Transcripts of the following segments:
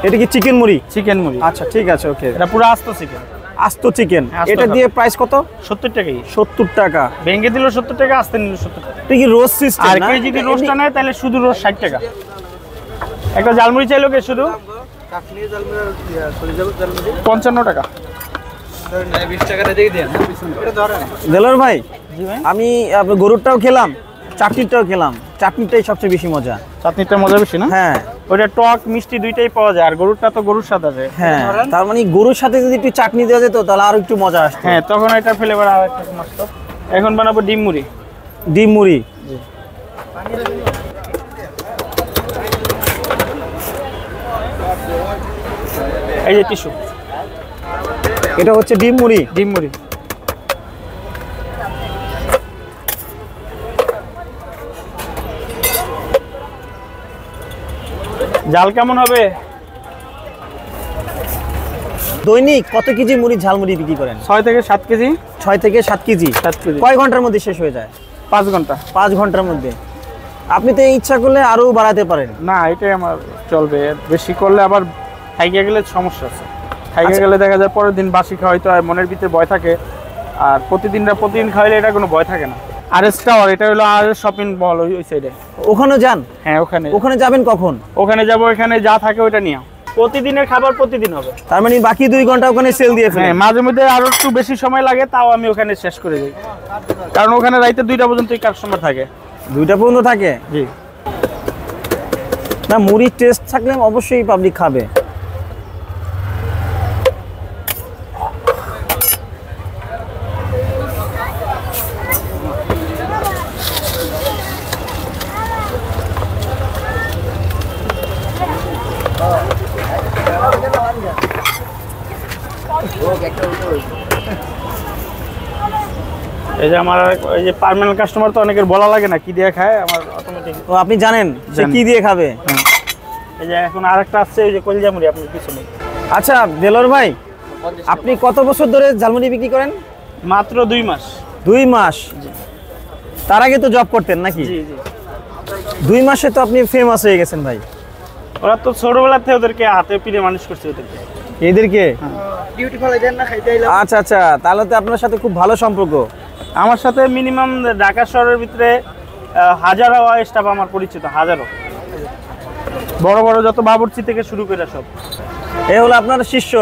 এটা কি চিকেন মুড়ি? চিকেন মুড়ি। আচ্ছা ঠিক আছে, ওকে। এটা পুরো আস্ত চিকেন। আস্ত চিকেন। এটা দিয়ে প্রাইস কত? 70 টাকাই। 70 টাকা। ভেঙে দিল 70 টাকা, আস্তে নিল 70 টাকা। এটা কি রোস্ট সিস্টেম? আর কেউ যদি রোস্টটা নেয় তাহলে শুধু রোস্ট 60 টাকা। একটা ঝালমুড়ি চাইলো কে শুধু? 55 টাকা। 20 টাকা দিয়ে দেন। এটা ধরেন দেলোয়ার ভাই, জি ভাই। আমি আপনার গরুরটাও খেলাম, চাটনিটাও খেলাম। চাটনিটাই সবচেয়ে বেশি মজা। চাটনিটা মজা বেশি না? হ্যাঁ। ওটা টক মিষ্টি দুইটাই পাওয়া যায়, আর গরুরটা তো গরুর স্বাদ আছে। হ্যাঁ, তার মানে গরুর সাথে যদি একটু চাটনি দেওয়া যেত তাহলে আরো একটু মজা আসতো। হ্যাঁ, তখন এটা ফ্লেভার আর একটা মস্ত। এখন বানাবো ডিম মুড়ি। ডিম মুড়ি। এই যে টিস্যু। এটা হচ্ছে ডিম মুড়ি। ডিম মুড়ি। জাল কেমন হবে? দৈনিক কত কেজি মুড়ি ঝালমুড়ি বিক্রি করেন? 6 থেকে 7 কেজি। 6 থেকে 7 কেজি। 7 কেজি। কয় ঘন্টার মধ্যে শেষ হয়ে যায়? 5 ঘন্টা। 5 ঘন্টার মধ্যে। আপনি তো ইচ্ছা করলে আরো বাড়াতে পারেন। না, এটাই আমার চলবে। বেশি করলে আবার খাইয়ে গেলে সমস্যা আছে। খাইয়ে গেলে দেখা যায় পরের দিন বাসি খাওয়াই, তো মনের ভিতরে ভয় থাকে। আর প্রতিদিন খাওয়াইলে এটা কোনো ভয় থাকে না। আরএস টাওয়ার, এটা হলো আরএস শপিং মল, ওই সাইডে। ওখানে যান? হ্যাঁ, ওখানে যাবেন কখন? ওখানে যাব, এখানে যা থাকে ওইটা নিয়ে। প্রতিদিনের খাবার প্রতিদিন হবে। তার মানে বাকি 2 ঘন্টা ওখানে সেল দিয়ে ফেলেন? হ্যাঁ, মাঝে মধ্যে আরো একটু বেশি সময় লাগে, তাও আমি ওখানে শেষ করে যাই। কারণ ওখানে রাইতে 2টা পর্যন্ত কাস্টমার থাকে। 2টা পর্যন্ত থাকে? জি। না, মুড়ির টেস্ট থাকলে অবশ্যই পাবলিক খাবে। এই যে আমার এই যে পার্মানেন্ট কাস্টমার, তো অনেকের বলা লাগে না কি দিয়ে খায়, আমার অটোমেটিক। তো আপনি জানেন যে কি দিয়ে খাবে? এই যে এখন আরেকটা আসছে, ওই যে কলিজা মুড়ি, আপনার পিছনে। আচ্ছা দেলোয়ার ভাই, আপনি কত বছর ধরে ঝালমুড়ি বিক্রি করেন? মাত্র 2 মাস। 2 মাস? তার আগে তো জব করতেন নাকি? জি জি। 2 মাসে তো আপনি ফেমাস হয়ে গেছেন ভাই। ওরা তো ছোটবেলা থেকে ওদেরকে হাতে পিড়ে মানুষ করছে ওদেরকে। এদেরকে? ডিউটি ফলে দেন না, খাইতে আইলাম। আচ্ছা আচ্ছা, তাহলে তো আপনার সাথে খুব ভালো সম্পর্ক। আমার সাথে মিনিমাম ঢাকা শহরের ভিতরে হাজারো স্টাফ আমার পরিচিত, হাজারো। বড় বড় যত বাবুর্চি থেকে শুরু করে সব। এ হলো আপনার শিষ্য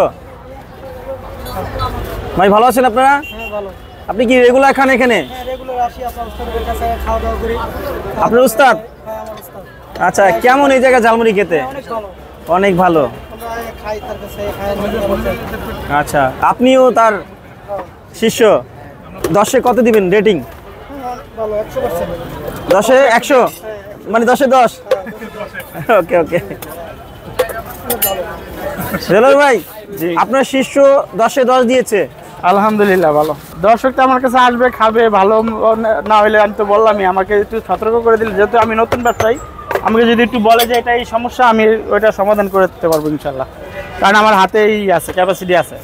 ভাই। ভালো আছেন আপনারা? হ্যাঁ, ভালো। আপনি কি রেগুলার খান এখানে? হ্যাঁ, রেগুলার আসি, আপনার উস্তাদের কাছে খাওয়া দাওয়া করি। আপনার উস্তাদ? হ্যাঁ, আমার উস্তাদ। আচ্ছা, কেমন এই জায়গা ঝালমুড়ি খেতে? অনেক ভালো। অনেক ভালো। আমরা খাই তার কাছে, খাই। আচ্ছা, আপনিও তার শিষ্য? 10-এ কত দিবেন রেটিং? ভালো, 100%। 10-এ 100? মানে 10-এ 10? ওকে ওকে। দেলোয়ার ভাই, আপনার শিষ্য 10-এ 10 দিয়েছে? আলহামদুলিল্লাহ ভালো। দর্শক তো আমার কাছে আসবে, খাবে, ভালো না হইলে আমি তো বললামই, আমাকে একটু সতর্ক করে দিলে, যেহেতু আমি নতুন ব্যবসায়ী, আমাকে যদি একটু বলে যে এটা এই সমস্যা, আমি ওইটা সমাধান করে দিতে পারবো ইনশাল্লাহ। কারণ আমার হাতেই আছে, ক্যাপাসিটি আছে।